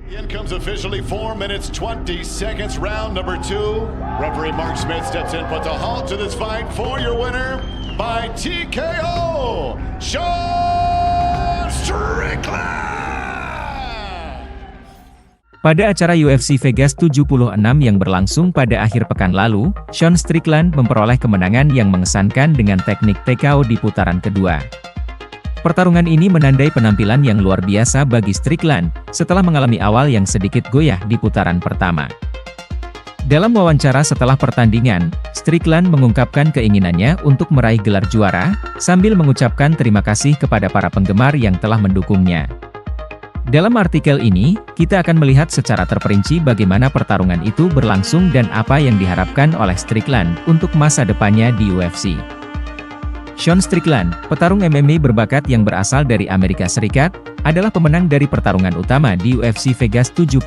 In comes officially 4 minutes 20 seconds, round number 2. Referee Mark Smith steps in, puts a halt to this fight for your winner by TKO, Sean Strickland. Pada acara UFC Vegas 76 yang berlangsung pada akhir pekan lalu, Sean Strickland memperoleh kemenangan yang mengesankan dengan teknik TKO di putaran kedua. Pertarungan ini menandai penampilan yang luar biasa bagi Strickland, setelah mengalami awal yang sedikit goyah di putaran pertama. Dalam wawancara setelah pertandingan, Strickland mengungkapkan keinginannya untuk meraih gelar juara, sambil mengucapkan terima kasih kepada para penggemar yang telah mendukungnya. Dalam artikel ini, kita akan melihat secara terperinci bagaimana pertarungan itu berlangsung dan apa yang diharapkan oleh Strickland untuk masa depannya di UFC. Sean Strickland, petarung MMA berbakat yang berasal dari Amerika Serikat, adalah pemenang dari pertarungan utama di UFC Vegas 76.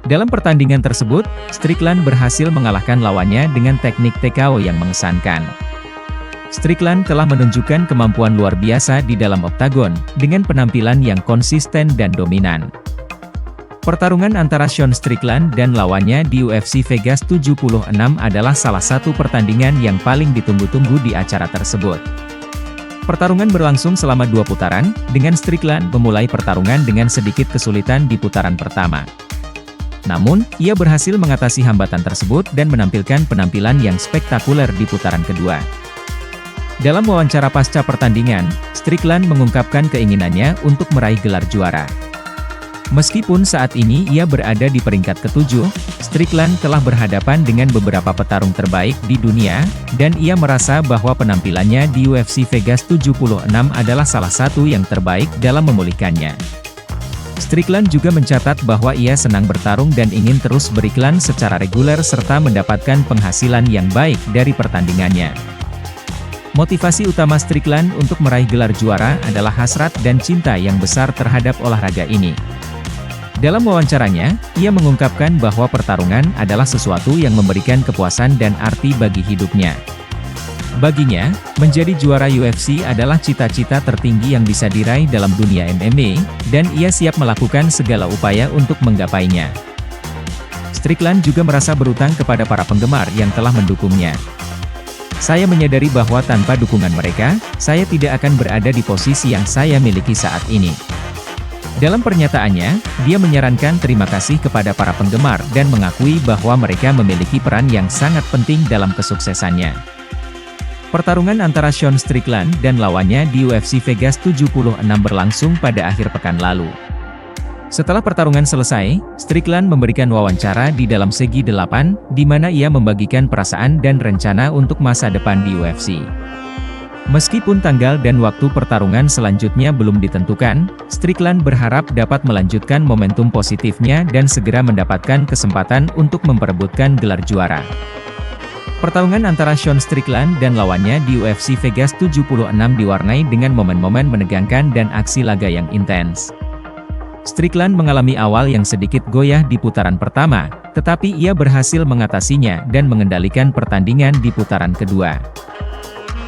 Dalam pertandingan tersebut, Strickland berhasil mengalahkan lawannya dengan teknik TKO yang mengesankan. Strickland telah menunjukkan kemampuan luar biasa di dalam oktagon, dengan penampilan yang konsisten dan dominan. Pertarungan antara Sean Strickland dan lawannya di UFC Vegas 76 adalah salah satu pertandingan yang paling ditunggu-tunggu di acara tersebut. Pertarungan berlangsung selama 2 putaran, dengan Strickland memulai pertarungan dengan sedikit kesulitan di putaran pertama. Namun, ia berhasil mengatasi hambatan tersebut dan menampilkan penampilan yang spektakuler di putaran kedua. Dalam wawancara pasca pertandingan, Strickland mengungkapkan keinginannya untuk meraih gelar juara. Meskipun saat ini ia berada di peringkat ke-7, Strickland telah berhadapan dengan beberapa petarung terbaik di dunia, dan ia merasa bahwa penampilannya di UFC Vegas 76 adalah salah satu yang terbaik dalam memulihkannya. Strickland juga mencatat bahwa ia senang bertarung dan ingin terus beriklan secara reguler serta mendapatkan penghasilan yang baik dari pertandingannya. Motivasi utama Strickland untuk meraih gelar juara adalah hasrat dan cinta yang besar terhadap olahraga ini. Dalam wawancaranya, ia mengungkapkan bahwa pertarungan adalah sesuatu yang memberikan kepuasan dan arti bagi hidupnya. Baginya, menjadi juara UFC adalah cita-cita tertinggi yang bisa diraih dalam dunia MMA, dan ia siap melakukan segala upaya untuk menggapainya. Strickland juga merasa berutang kepada para penggemar yang telah mendukungnya. Saya menyadari bahwa tanpa dukungan mereka, saya tidak akan berada di posisi yang saya miliki saat ini. Dalam pernyataannya, dia menyarankan terima kasih kepada para penggemar dan mengakui bahwa mereka memiliki peran yang sangat penting dalam kesuksesannya. Pertarungan antara Sean Strickland dan lawannya di UFC Vegas 76 berlangsung pada akhir pekan lalu. Setelah pertarungan selesai, Strickland memberikan wawancara di dalam segi 8, di mana ia membagikan perasaan dan rencana untuk masa depan di UFC. Meskipun tanggal dan waktu pertarungan selanjutnya belum ditentukan, Strickland berharap dapat melanjutkan momentum positifnya dan segera mendapatkan kesempatan untuk memperebutkan gelar juara. Pertarungan antara Sean Strickland dan lawannya di UFC Vegas 76 diwarnai dengan momen-momen menegangkan dan aksi laga yang intens. Strickland mengalami awal yang sedikit goyah di putaran pertama, tetapi ia berhasil mengatasinya dan mengendalikan pertandingan di putaran kedua.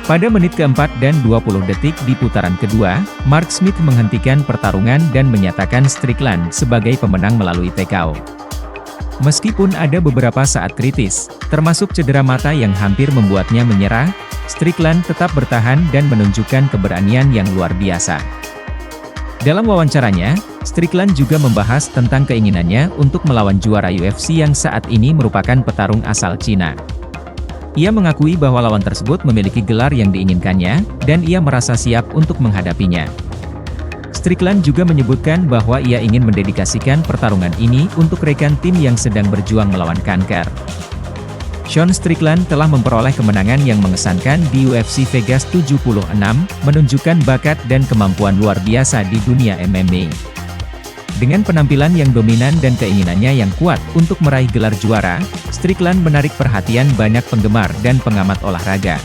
Pada menit keempat dan 20 detik di putaran kedua, Mark Smith menghentikan pertarungan dan menyatakan Strickland sebagai pemenang melalui TKO. Meskipun ada beberapa saat kritis, termasuk cedera mata yang hampir membuatnya menyerah, Strickland tetap bertahan dan menunjukkan keberanian yang luar biasa. Dalam wawancaranya, Strickland juga membahas tentang keinginannya untuk melawan juara UFC yang saat ini merupakan petarung asal Cina. Ia mengakui bahwa lawan tersebut memiliki gelar yang diinginkannya, dan ia merasa siap untuk menghadapinya. Strickland juga menyebutkan bahwa ia ingin mendedikasikan pertarungan ini untuk rekan tim yang sedang berjuang melawan kanker. Sean Strickland telah memperoleh kemenangan yang mengesankan di UFC Vegas 76, menunjukkan bakat dan kemampuan luar biasa di dunia MMA. Dengan penampilan yang dominan dan keinginannya yang kuat untuk meraih gelar juara, Strickland menarik perhatian banyak penggemar dan pengamat olahraga.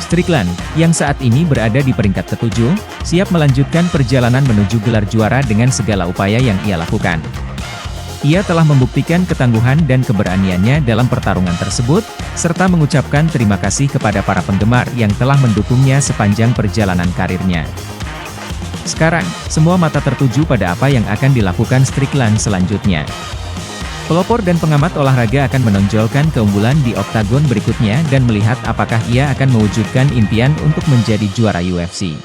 Strickland, yang saat ini berada di peringkat ke-7, siap melanjutkan perjalanan menuju gelar juara dengan segala upaya yang ia lakukan. Ia telah membuktikan ketangguhan dan keberaniannya dalam pertarungan tersebut, serta mengucapkan terima kasih kepada para penggemar yang telah mendukungnya sepanjang perjalanan karirnya. Sekarang, semua mata tertuju pada apa yang akan dilakukan Strickland selanjutnya. Pelopor dan pengamat olahraga akan menonjolkan keunggulan di oktagon berikutnya dan melihat apakah ia akan mewujudkan impian untuk menjadi juara UFC.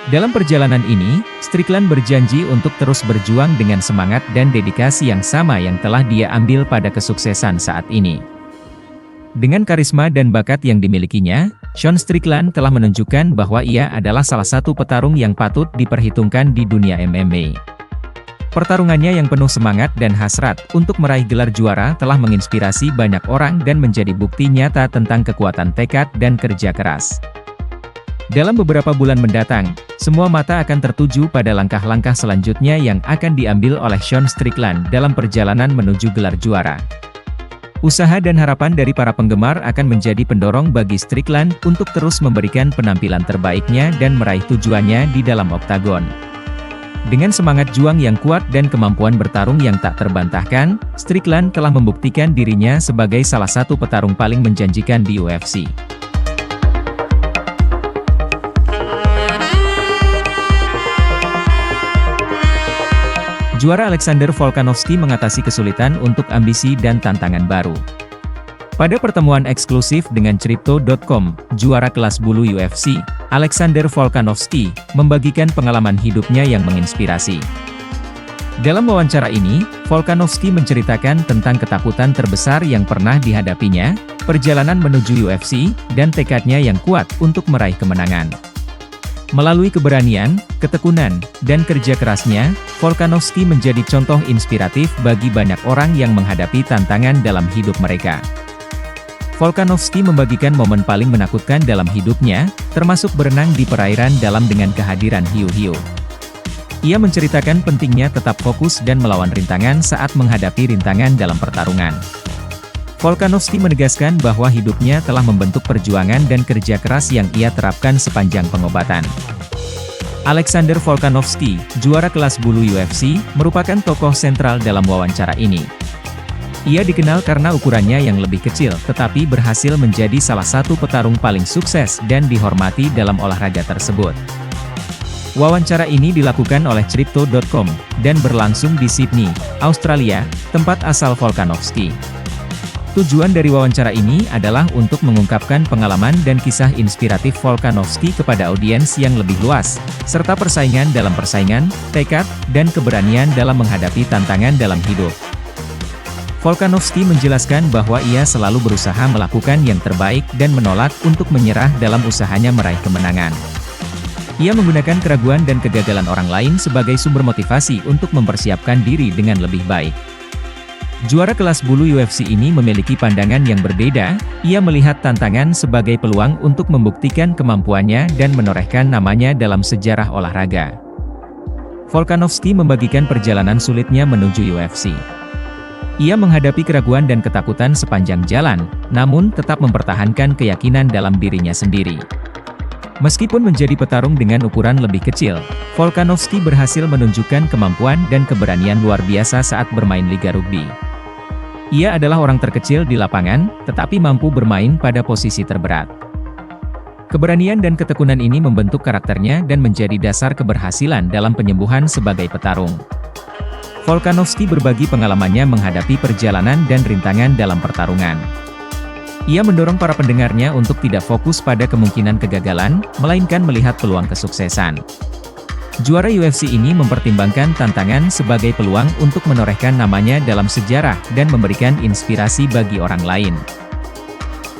Dalam perjalanan ini, Strickland berjanji untuk terus berjuang dengan semangat dan dedikasi yang sama yang telah dia ambil pada kesuksesan saat ini. Dengan karisma dan bakat yang dimilikinya, Sean Strickland telah menunjukkan bahwa ia adalah salah satu petarung yang patut diperhitungkan di dunia MMA. Pertarungannya yang penuh semangat dan hasrat untuk meraih gelar juara telah menginspirasi banyak orang dan menjadi bukti nyata tentang kekuatan tekad dan kerja keras. Dalam beberapa bulan mendatang, semua mata akan tertuju pada langkah-langkah selanjutnya yang akan diambil oleh Sean Strickland dalam perjalanan menuju gelar juara. Usaha dan harapan dari para penggemar akan menjadi pendorong bagi Strickland untuk terus memberikan penampilan terbaiknya dan meraih tujuannya di dalam oktagon. Dengan semangat juang yang kuat dan kemampuan bertarung yang tak terbantahkan, Strickland telah membuktikan dirinya sebagai salah satu petarung paling menjanjikan di UFC. Juara Alexander Volkanovski mengatasi kesulitan untuk ambisi dan tantangan baru. Pada pertemuan eksklusif dengan Crypto.com, juara kelas bulu UFC, Alexander Volkanovski, membagikan pengalaman hidupnya yang menginspirasi. Dalam wawancara ini, Volkanovski menceritakan tentang ketakutan terbesar yang pernah dihadapinya, perjalanan menuju UFC, dan tekadnya yang kuat untuk meraih kemenangan. Melalui keberanian, ketekunan, dan kerja kerasnya, Volkanovski menjadi contoh inspiratif bagi banyak orang yang menghadapi tantangan dalam hidup mereka. Volkanovski membagikan momen paling menakutkan dalam hidupnya, termasuk berenang di perairan dalam dengan kehadiran hiu-hiu. Ia menceritakan pentingnya tetap fokus dan melawan rintangan saat menghadapi rintangan dalam pertarungan. Volkanovski menegaskan bahwa hidupnya telah membentuk perjuangan dan kerja keras yang ia terapkan sepanjang pengobatan. Alexander Volkanovski, juara kelas bulu UFC, merupakan tokoh sentral dalam wawancara ini. Ia dikenal karena ukurannya yang lebih kecil, tetapi berhasil menjadi salah satu petarung paling sukses dan dihormati dalam olahraga tersebut. Wawancara ini dilakukan oleh Crypto.com, dan berlangsung di Sydney, Australia, tempat asal Volkanovski. Tujuan dari wawancara ini adalah untuk mengungkapkan pengalaman dan kisah inspiratif Volkanovski kepada audiens yang lebih luas, serta persaingan dalam persaingan, tekad, dan keberanian dalam menghadapi tantangan dalam hidup. Volkanovski menjelaskan bahwa ia selalu berusaha melakukan yang terbaik dan menolak untuk menyerah dalam usahanya meraih kemenangan. Ia menggunakan keraguan dan kegagalan orang lain sebagai sumber motivasi untuk mempersiapkan diri dengan lebih baik. Juara kelas bulu UFC ini memiliki pandangan yang berbeda. Ia melihat tantangan sebagai peluang untuk membuktikan kemampuannya dan menorehkan namanya dalam sejarah olahraga. Volkanovski membagikan perjalanan sulitnya menuju UFC. Ia menghadapi keraguan dan ketakutan sepanjang jalan, namun tetap mempertahankan keyakinan dalam dirinya sendiri. Meskipun menjadi petarung dengan ukuran lebih kecil, Volkanovski berhasil menunjukkan kemampuan dan keberanian luar biasa saat bermain Liga Rugby. Ia adalah orang terkecil di lapangan, tetapi mampu bermain pada posisi terberat. Keberanian dan ketekunan ini membentuk karakternya dan menjadi dasar keberhasilan dalam penyembuhan sebagai petarung. Volkanovski berbagi pengalamannya menghadapi perjalanan dan rintangan dalam pertarungan. Ia mendorong para pendengarnya untuk tidak fokus pada kemungkinan kegagalan, melainkan melihat peluang kesuksesan. Juara UFC ini mempertimbangkan tantangan sebagai peluang untuk menorehkan namanya dalam sejarah dan memberikan inspirasi bagi orang lain.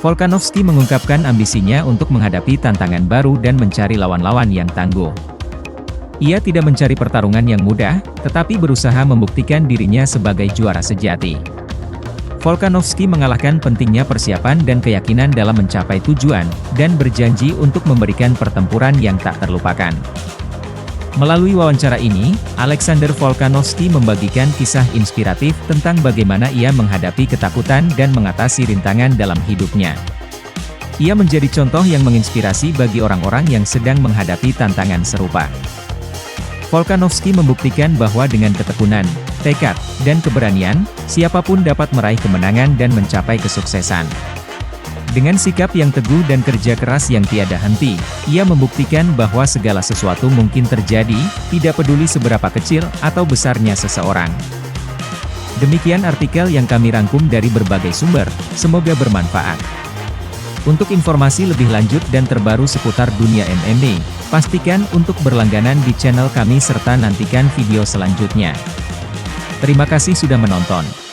Volkanovski mengungkapkan ambisinya untuk menghadapi tantangan baru dan mencari lawan-lawan yang tangguh. Ia tidak mencari pertarungan yang mudah, tetapi berusaha membuktikan dirinya sebagai juara sejati. Volkanovski mengalahkan pentingnya persiapan dan keyakinan dalam mencapai tujuan, dan berjanji untuk memberikan pertempuran yang tak terlupakan. Melalui wawancara ini, Alexander Volkanovski membagikan kisah inspiratif tentang bagaimana ia menghadapi ketakutan dan mengatasi rintangan dalam hidupnya. Ia menjadi contoh yang menginspirasi bagi orang-orang yang sedang menghadapi tantangan serupa. Volkanovski membuktikan bahwa dengan ketekunan, tekad, dan keberanian, siapapun dapat meraih kemenangan dan mencapai kesuksesan. Dengan sikap yang teguh dan kerja keras yang tiada henti, ia membuktikan bahwa segala sesuatu mungkin terjadi, tidak peduli seberapa kecil atau besarnya seseorang. Demikian artikel yang kami rangkum dari berbagai sumber, semoga bermanfaat. Untuk informasi lebih lanjut dan terbaru seputar dunia MMA, pastikan untuk berlangganan di channel kami serta nantikan video selanjutnya. Terima kasih sudah menonton.